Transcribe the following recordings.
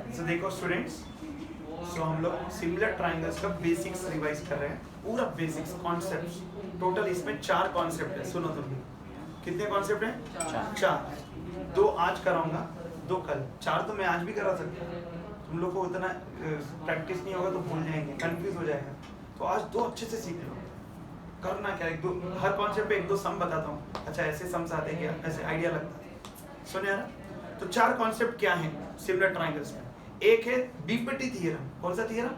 सो देखो स्टूडेंट्स, सो हम लोग सिमिलर ट्राइंगल्स का बेसिक्स रिवाइज कर रहे हैं, पूरा बेसिक्स कॉन्सेप्ट्स। टोटल इसमें 4 कॉन्सेप्ट है। सुनो तुम, कितने कॉन्सेप्ट हैं? 4। 2 आज कराऊंगा, 2 कल। 4 तो मैं आज भी करा सकता हूँ। तुम लोग को उतना प्रैक्टिस नहीं होगा तो भूल जाएंगे, कंफ्यूज हो जाएगा। तो आज 2 अच्छे से सीख लो। करना क्या, 1-2 हर कॉन्सेप्ट पे 1-2 सम बताता हूँ। अच्छा ऐसे सम्स आते हैं क्या, ऐसे आइडिया लगता है। सुनिए यार, तो 4 कॉन्सेप्ट क्या हैं सिमिलर ट्राइंगल्स में? एक है बीपीटी थ्योरम। कौन सा थ्योरम?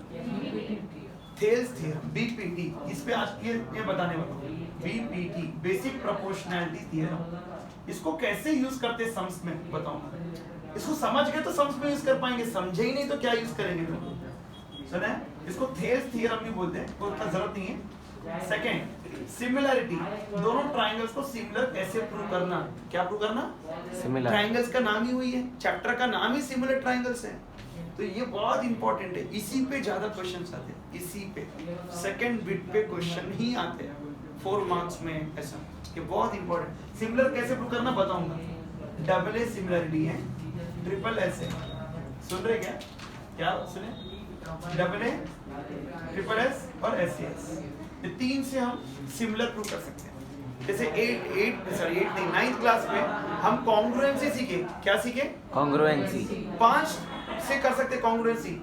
Thales theorem, BPT. इस पे आज ये बताने वाला हूँ। BPT, basic proportionality theorem. इसको कैसे यूज करते हैं सम्स में बताऊंगा। इसको समझ गए तो सम्स में यूज कर पाएंगे, समझे ही नहीं तो क्या यूज करेंगे तुम। सुना है? इसको थेल्स थ्योरम भी बोलते हैं, कोई उतना जरूरत नहीं है। Second, similarity. दोनों ट्राइंगल्स को सिमिलर कैसे प्रूव करना? क्या प्रूव करना? सिमिलर। ट्राइंगल्स का नाम ही वही है, चैप्टर का नाम ही सिमिलर ट्राइंगल्स है। तो ये बहुत इंपॉर्टेंट है, इसी पे ज्यादा क्वेश्चंस आते हैं, इसी पे सेकंड बिट पे क्वेश्चन ही आते हैं 4 मार्क्स में। ऐसा ये बहुत इंपॉर्टेंट। सिमिलर कैसे प्रूव करना बताऊंगा। डबल ए सिमिलरिटी है, ट्रिपल एस है। सुन रहे क्या? क्या सुने? डबल ए, ट्रिपल एस और एस सी एस, ये 3 से हम सिमिलर प्रूव कर सकते हैं। जैसे 9th क्लास में हम कॉन्ग्रुएंसी सीखे। क्या सीखे? कॉन्ग्रुएंसी। 5 से कर सकते congruency.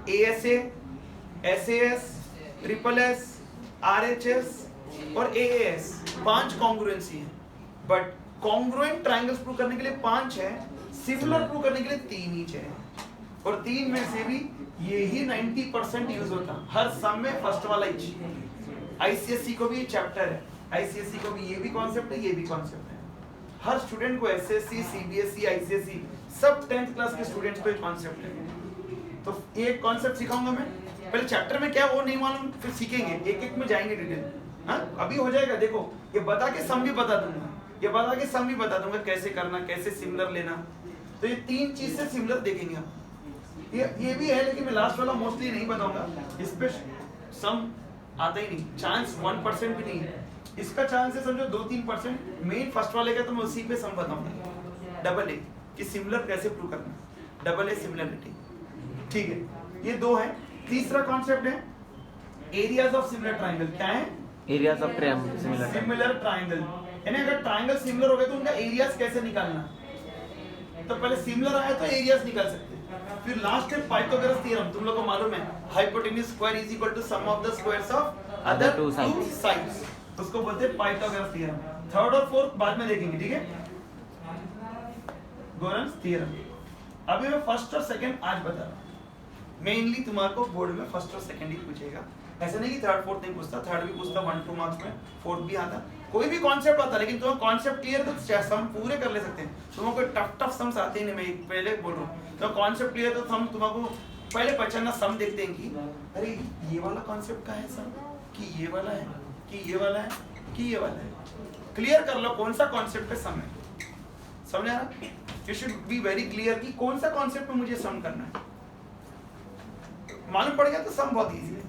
ASA, SAS, triple S, RHS और एएएस, 5 कॉन्ग्रुएंसी है। बट कॉन्ग्रुएंट ट्राइंगल्स प्रूव करने के लिए 5 है, सिमिलर प्रूव करने के लिए 3 ही है। और 3 में से भी ये ही 90% यूज होता है हर सम में, फर्स्ट वाला ही। आईसीएसई को भी चैप्टर है, आईसीएसई को भी ये भी कॉन्सेप्ट है, ये भी कॉन्सेप्ट है। हर स्टूडेंट को एसएससी, सीबीएसई, आईसीएसई सब 10th क्लास के स्टूडेंट्स को ये कॉन्सेप्ट है। तो एक कॉन्सेप्ट सिखाऊंगा मैं, पहले चैप्टर में क्या वो नहीं मालूम, फिर सीखेंगे, एक-एक में जाएंगे डिटेल। हाँ अभी हो जाएगा। देखो ये बता के सम भी बता दूंगा, ये बता के सम भी बता दूंगा कैसे करना, कैसे सिमिलर लेना। तो ये 3 चीज से सिमिलर देखेंगे हम। ये भी है, लेकिन मैं लास्ट वाला मोस्टली नहीं बताऊंगा। इस पे सम आता ही नहीं, चांस 1% भी नहीं है। इसका चांस है समझो 2-3%। मेन फर्स्ट वाले का तो मैं उसी पे सम बताऊंगा। डबल ए कि सिमिलर कैसे प्रूव करना, डबल ए सिमिलरिटी। ठीक है, ये 2 है। तीसरा कॉन्सेप्ट है एरियाज ऑफ सिमिलर ट्राइंगल। क्या है? Areas of similar triangle. यानी अगर ट्राइंगल सिमिलर हो गए तो उनका एरियाज कैसे निकालना। तो पहले सिमिलर आया तो एरियाज निकाल सकते हैं। फिर लास्ट है पाइथागोरस थ्योरम। तुम लोग को मालूम है hypotenuse square is equal to sum of the squares of other 2 sides. उसको बोलते हैं पाइथागोरस थ्योरम। थर्ड और फोर्थ बाद में देखेंगे, ठीक है? गोरन्स थ्योरम। अभी मैं फर्स्ट और सेकंड आज बता रहा हूं। मेनली तुम्हारे को बोर्ड में फर्स्ट और सेकंड ही पूछेगा, ऐसा नहीं कि थर्ड फोर्थ नहीं पूछता। थर्ड भी पूछता 1-2 मार्क्स में, फोर्थ भी आता, कोई भी कॉन्सेप्ट आता। लेकिन तुम्हारा कॉन्सेप्ट क्लियर तो सम पूरे कर ले सकते हैं। तुम्हें कोई टफ सम्स आते ही नहीं, मैं पहले बोल रहा हूँ। तो कॉन्सेप्ट क्लियर तो हम तुम्हारे पहले पहचानना, सम देखते हैं कि अरे ये वाला कॉन्सेप्ट का है सम, कि ये वाला है, कि ये वाला है, कि ये वाला है। क्लियर कर लो कौन सा कॉन्सेप्ट पे सम है। समझ आ रहा? You should be very clear कि कौन सा कॉन्सेप्ट पे मुझे सम करना है। मालूम पड़ गया तो सम बहुत इजी है।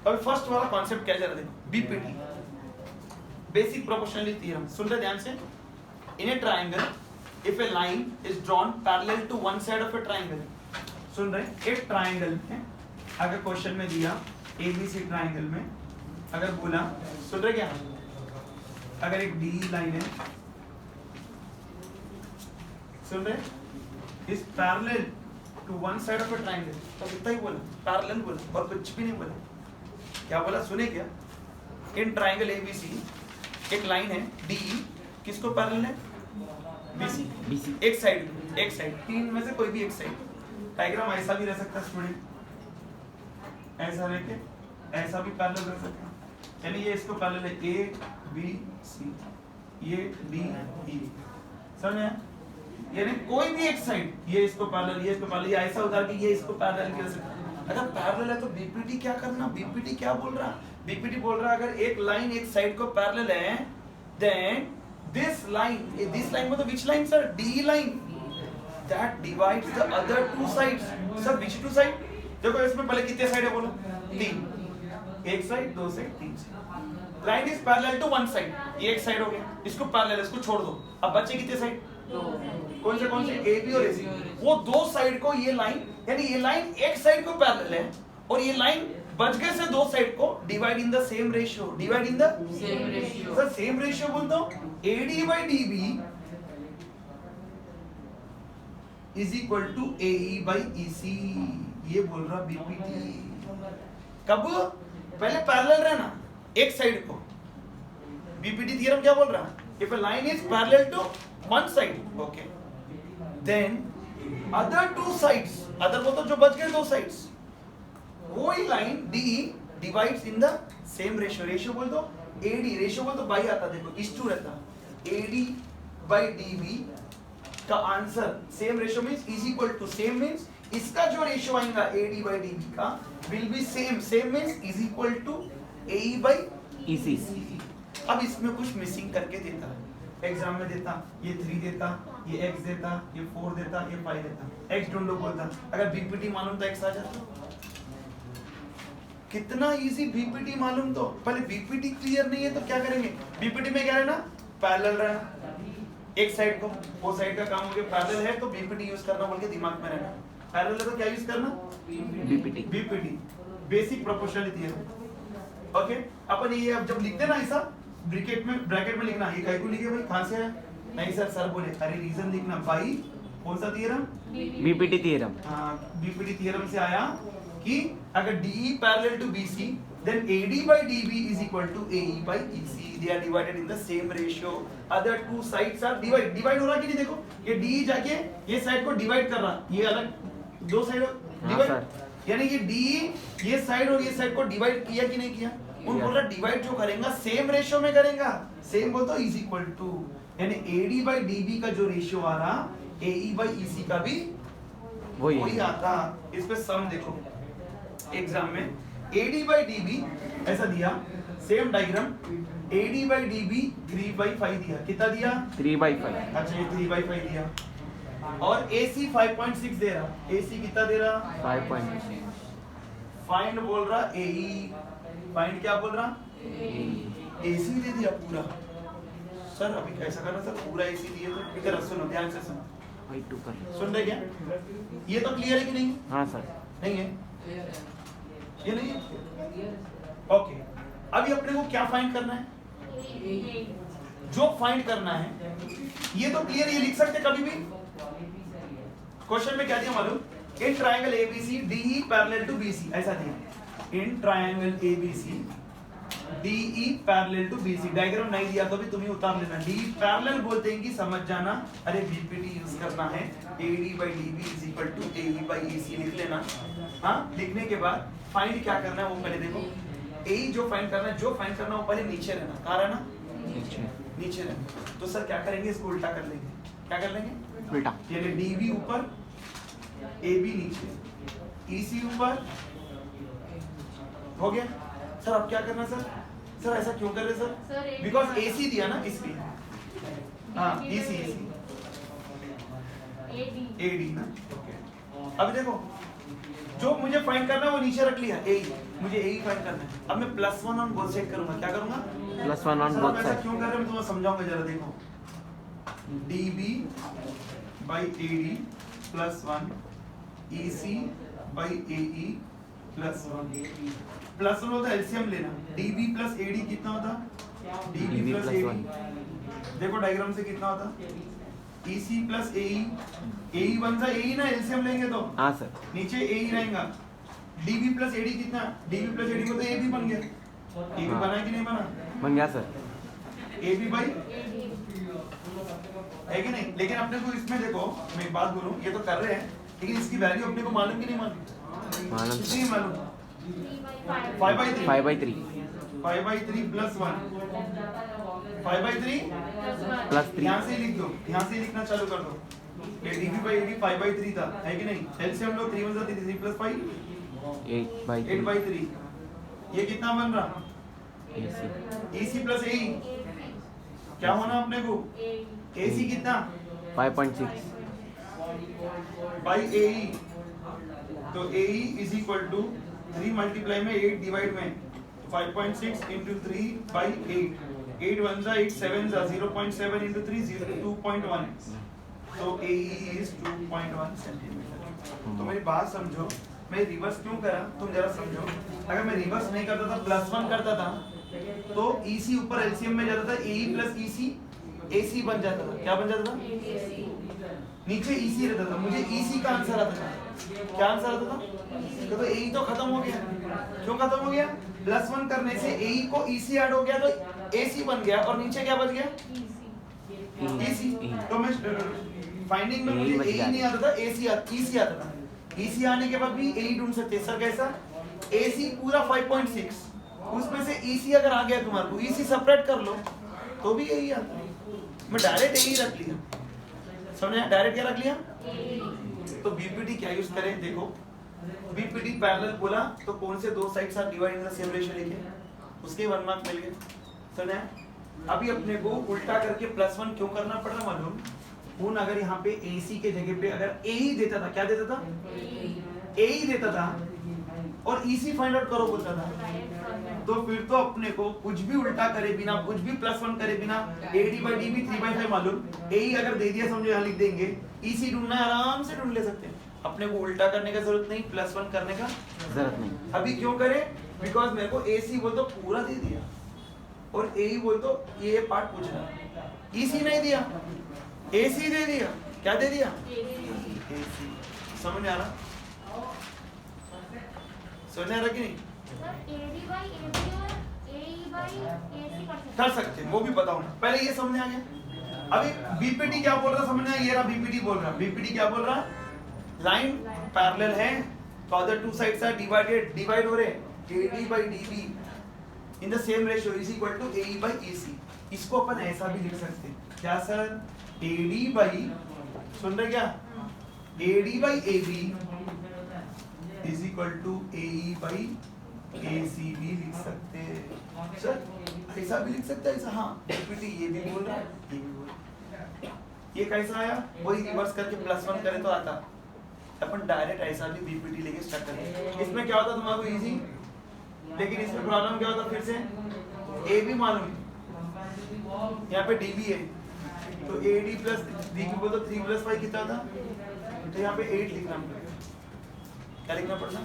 अभी फर्स्ट वाला कॉन्सेप्ट क्या चल रहा है? BPT, basic proportionality theorem. सुन रहे ध्यान से। In a triangle if a line is drawn parallel to one side of a triangle. सुन रहे? एक ट्राइंगल में अगर क्वेश्चन में दिया एबीसी ट्राइंगल में, अगर बोला, सुन रहे क्या? अगर एक डी लाइन है, सुन रहे, is parallel to one side of a triangle, बस इतना ही बोला, पैरेलल बोला और कुछ भी नहीं बोला। क्या बोला सुने क्या? इन ट्राइंगल एबीसी एक लाइन है डी, किसको पैरेलल है? बीसी। एक साइड, 3 में से कोई भी एक साइड। डायग्राम ऐसा भी रह सकता है स्टूडेंट, ऐसा रह के ऐसा भी पैरेलल रह सकता है। यानी ये इसको पैरेलल है ए बी सी, ये डी ई। समझ में? यानी कोई भी एक साइड, ये इसको पैरेलल, ये इसको पैरेलल, या ऐसा होता है कि ये इसको पैरेलल कर सकता है। अगर पैरेलल है तो बीपीटी क्या करना? बीपीटी क्या बोल रहा? बीपीटी बोल रहा अगर एक लाइन एक साइड को पैरेलल है, देन दिस लाइन मतलब which line sir? D line that divides the other 2 sides. sir which 2 side? देखो इसमें पहले कितने साइड है बोलो? 3। एक side, 2 side, 3 side. Line is parallel to one side, ये एक साइड हो गया, इसको पैरेलल, इसको छोड़ दो। अब बचे कितने साइड? 2। कौन से ए बी और ए सी, वो दो साइड को ये लाइन, यानी ये लाइन एक साइड को पैरेलल है और ये लाइन बच गए से दो साइड को divide in the same ratio, divide in the same ratio. Sir same ratio बोलता हूं AD by DB is equal to AE by EC, ये बोल रहा BPT। कब पहले पैरेलल रहना एक साइड को, BPT थ्योरम क्या बोल रहा, if a line is parallel to one side, okay, then other two sides, other बोलते जो बच गए दो साइड्स, वही line DE divides in the same ratio, ratio बोल दो AD, रेशियो बोल दो बाई आता, देखो इस टू रहता, AD by DB का answer same ratio means is equal to, same means इसका जो रेशियो आएगा AD by DB का will be same, same means is equal to AE by EC। अब इसमें कुछ मिसिंग करके देता है, एग्जाम में देता ये 3 देता, ये x देता, ये 4 देता, ये 5 देता, x ढूंढो बोलता, अगर BPT मालूम तो x आ जाता। कितना इजी BPT मालूम, तो पहले BPT क्लियर नहीं है तो क्या करेंगे, BPT में क्या है ना पैरेलल रहना एक साइड को, वो साइड का काम हो गया, पैरेलल है तो BPT यूज करना बोल के दिमाग में रहना, पैरेलल है तो क्या यूज करना BPT, बेसिक प्रोपोर्शनलिटी है, ओके। अपन ये अब जब लिखते ना ऐसा ब्रैकेट में लिखना, ये काय को लिखे भाई, कहां से है, नहीं सर बोले अरे रीजन लिखना बाई कौन सा थ्योरम, BPT थ्योरम। हाँ BPT थ्योरम से आया कि अगर DE parallel to BC then AD by DB is equal to AE by EC, they are divided in the same ratio, other two sides are divide हो रहा कि नहीं, देखो ये DE जाके ये साइड को डिवाइड कर रहा, ये अलग दो साइड डिवाइड, यानी कि DE ये साइड और ये साइड को डिवाइड किया कि नहीं किया, उन बोल रहा डिवाइड जो करेगा सेम रेशियो में करेगा, सेम बोल तो इज इक्वल टू, यानी AD by DB का जो रेशियो आ रहा AE by EC का भी वही आता। इस पे सम देखो एग्जाम में AD by DB ऐसा दिया, same diagram, AD by DB 3/5 दिया, कितना दिया 3/5, अच्छा ये 3/5 दिया, और AC 5.6 दे रहा, AC कितना दे रहा 5.6, फाइंड बोल रहा AE, फाइंड क्या बोल रहा AC दे दिया पूरा, सर अभी कैसा करना सर, पूरा AC दिए तो ठीक है, सुनो ध्यान से सुनो, भाई 2 कर, सुन रहे क्या, ये तो क्लियर है कि नहीं, हाँ सर, नहीं है ये नहीं है, ओके। अभी अपने को क्या फाइंड करना है, जो फाइंड करना है ये तो क्लियर, ये लिख सकते कभी भी, क्वेश्चन में क्या दिया मालूम, in triangle ABC DE parallel to BC, ऐसा दिया, in triangle ABC DE parallel to BC, diagram नहीं दिया तो भी तुम्हें उतार लेना, DE पैरेलल बोलते हैं कि समझ जाना, अरे BPT यूज करना है, AD by DB is equal to AE by EC लिख लेना, हाँ लिखने के बाद फाइंड क्या करना है वो पहले देखो, AE जो फाइंड करना है, जो फाइंड करना है वो पहले नीचे रहना, कहाँ रहना नीचे रहना, तो सर क्या करेंगे, इसको उल्टा कर लेंगे, क्या कर लेंगे उल्टा, यानी DB ऊपर AB नीचे, EC ऊपर, हो गया सर। अब क्या करना सर ऐसा क्यों कर रहे सर, बिकॉज AC दिया ना इसलिए, हाँ EC AD ना, ओके। अब देखो जो मुझे फाइंड करना है वो नीचे रख लिया AE, मुझे AE फाइंड करना है, अब मैं +1 ऑन बोथ साइड करूंगा, क्या करूंगा +1 ऑन बोथ ऐसा साइड, क्यों कर रहे हैं मैं तुम्हें समझाऊंगा जरा, देखो DB by AD +1 EC by AE +1 होता है, एलसीएम लेना, DB plus AD कितना होता, DB plus AD, देखो डायग्राम से कितना होता, EC plus AE, AE बन जा AE ना, एलसीएम लेंगे तो हाँ सर, नीचे AE रहेगा, DB plus AD कितना, DB plus AD को तो AB बन गया, AB बना कि नहीं बना, बन गया सर, AB by है कि नहीं, लेकिन अपने को इसमें देखो मैं एक बात बोलूं, ये तो कर रहे हैं लेकिन इसकी वैल्यू अपने को मालूम कि नहीं मालूम, कितनी मालूम 5/3 5/3 +1 5/3 +3, यहाँ से लिख दो, यहाँ से लिखना चालू कर दो, ये DB by AD 5/3 था, है कि नहीं, एलसीएम लो 3 + 3 + 5 8/3, ये कितना बन रहा EC plus AE, क्या होना अपने को AC कितना 5.6 by AE, तो AE is equal to 3 multiply में 8 डिवाइड में 5.6 into 3 by 8, 8 1 8 7 0.7 into 3 2.1, तो AE is 2.1 सेंटीमीटर। तो मेरी बात समझो, मैं रिवर्स क्यों करा तुम जरा समझो। अगर मैं रिवर्स नहीं करता था +1 करता था तो EC ऊपर LCM में जाता था, AE प्लस EC AC बन जाता था। क्या बन जाता था? नीचे EC रहता था, मुझे EC का आंसर आता था। क्या आंसर आता था? तो AE तो खत्म हो गया। क्यों खत्म हो गया? +1 करने से AE को EC ऐड हो गया तो AC बन गया और नीचे क्या बच गया? EC। तो मैं फाइंडिंग में मुझे AE नहीं आता था, EC आता था। EC आने के बाद भी AE ढूंढ सकते। सर कैसा? AC पूरा 5.6, उसमें से EC अगर आ गया तुम्हारे को, EC सेपरेट कर लो तो भी AE आता है। मैं डायरेक्ट AE रख लिया, समझे? डायरेक्ट क्या रख लिया? तो BPD क्या यूज करें? देखो BPD पैरेलल बोला तो कौन से दो sides are divide in the same ratio लिखे, उसके 1 मार्क मिल गए। सुने, अभी अपने को उल्टा करके +1 क्यों करना पड़ रहा मालूम? उन अगर यहाँ पे AC के जगह पे अगर AE देता था, क्या देता था? AE देता था और EC फाइंड आउट करो बोलता था, तो फिर तो अपने को कुछ भी उल्टा करे बिना, कुछ भी +1 करे बिना AD/DB 3/5 मालूम, AE अगर दे दिया समझो यहाँ लिख देंगे, EC ढूंढना है आराम से ढूंढ ले सकते हैं। अपने को उल्टा करने का जरूरत नहीं, +1 करने का जरूरत नहीं। अभी क्यों करे? बिकॉज मेरे को AC बोल तो पूरा दे दिया और AE बोल तो ये पार्ट पूछ रहा, EC नहीं दिया, AC दे दिया। क्या दे दिया? AC। समझ में आ रहा? समझ में आ रहा कि नहीं? कर सकते हैं, वो भी बताओ ना, पहले ये समझ में आ गया। अभी BPD क्या बोल रहा समझ में? ये रहा BPD बोल रहा। BPD क्या बोल रहा? लाइन पैरेलल है तो other two sides are divide हो रहे, AD/DB in the same ratio is equal to AE/AC। इसको अपन ऐसा भी लिख सकते हैं। क्या सर? AD/ सुन रहे क्या? AD/AB is equal to AE/AC भी लिख सकते हैं। सर ऐसा भी लिख सकते हैं, ऐसा? हाँ, BPD ये भी बोल रहा है, ये भी बोल रहा है। ये कैसा आया? वही रिवर्स करके +1 करे तो आता। अपन डायरेक्ट ऐसा भी BPD लेके स्टार्ट करेंगे। इसमें क्या होता तुम्हारा को इजी, लेकिन इसमें प्रॉब्लम क्या होता? फिर से A भी मालूम, यहाँ पे DB है तो AD प्लस DB बोल तो 3 + 5 कितना था? तो यहाँ पे 8 लिखना पड़ेगा। क्या लिखना पड़ता?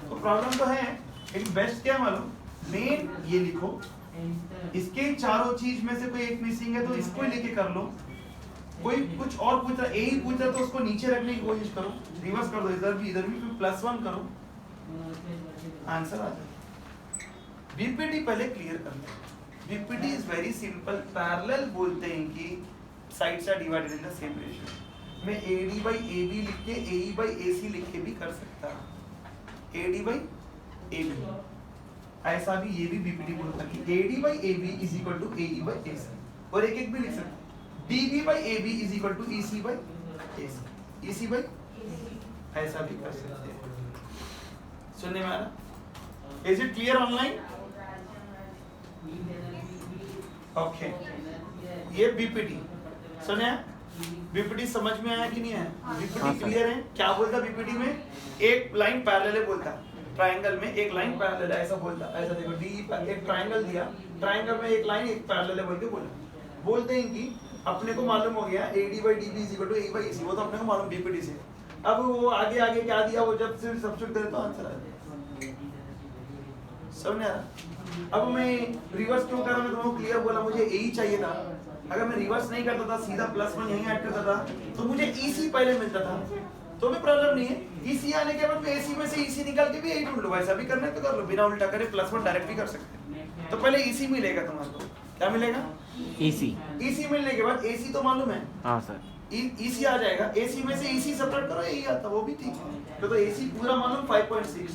तो प्रॉब्लम तो है, लेकिन बेस्ट क्या मालूम? मेन ये लिखो, इसके चारों चीज में से कोई एक मिसिंग है तो इसको ही लेके कर लो। कोई कुछ और पूछ रहा, AE पूछ रहा तो उसको नीचे रखने की कोशिश करो, रिवर्स कर दो, इधर भी फिर +1 करो, आंसर आ जाए। BPD पहले क्लियर कर लो। BPD is very simple. Parallel बोलते हैं कि sides are divided in the same ratio. मैं AD/AB लिख के AE/AC लिख के भी कर सकता हूं। AD/AB ऐसा भी ये भी BPD बोलता है कि AD/AB is equal to AE/AC। और एक भी लिख सकते हैं, DB/AB is equal to EC/AC। EC/ ऐसा भी कर सकते हैं। सुनने में आ रहा? Is it clear online? Okay, ये BPD सुने? BPD समझ में आया कि नहीं आया? BPD क्लियर है? क्या बोलता BPD में? एक लाइन पैरेलल है बोलता, ट्रायंगल में एक लाइन पैरेलल है ऐसा बोलता। ऐसा देखो, D एक ट्रायंगल दिया, ट्रायंगल में एक लाइन एक पैरेलल है बोल के बोलते हैं कि अपने को मालूम हो गया AD/DB is equal to AE/AC। वो तो अपने को मालूम BPD से। अब वो आगे आगे क्या दिया, वो जब सिर्फ सब्स्टिट्यूट करे तो आंसर आ जाए। समझ आ रहा? अब मैं रिवर्स क्यों कर रहा? मैं तुमको क्लियर बोला, मुझे AE चाहिए था। अगर मैं रिवर्स नहीं करता था, सीधा +1 यहीं ऐड करता था, तो मुझे EC पहले मिलता था, तो भी प्रॉब्लम नहीं है। EC आने के बाद मैं AC में से EC निकाल के भी AE ढूंढ लो। ऐसा भी करना है तो कर लो, बिना उल्टा करे +1 डायरेक्ट भी कर सकते हैं। तो पहले EC मिलेगा तुम्हारे को। क्या मिलेगा? EC मिलने के बाद AC तो मालूम है। हाँ सर। EC आ जाएगा, AC में से EC सेपरेट करो, यही आता, वो भी ठीक है। तो AC पूरा मालूम 5.6।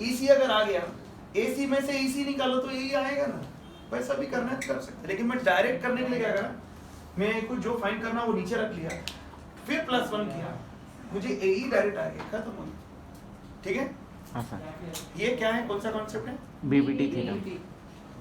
EC अगर आ गया, AC में से EC निकालो तो यही आएगा ना। वैसा भी करना है तो कर सकते हैं, लेकिन मैं डायरेक्ट करने के लिए क्या करा, मैं कुछ जो फाइंड करना वो नीचे रख लिया, फिर +1 किया, मुझे AE डायरेक्ट आ गया, खत्म हो गया। ठीक है? हाँ सर। ये क्या है, कौन सा कॉन्सेप्ट है? BPD theta.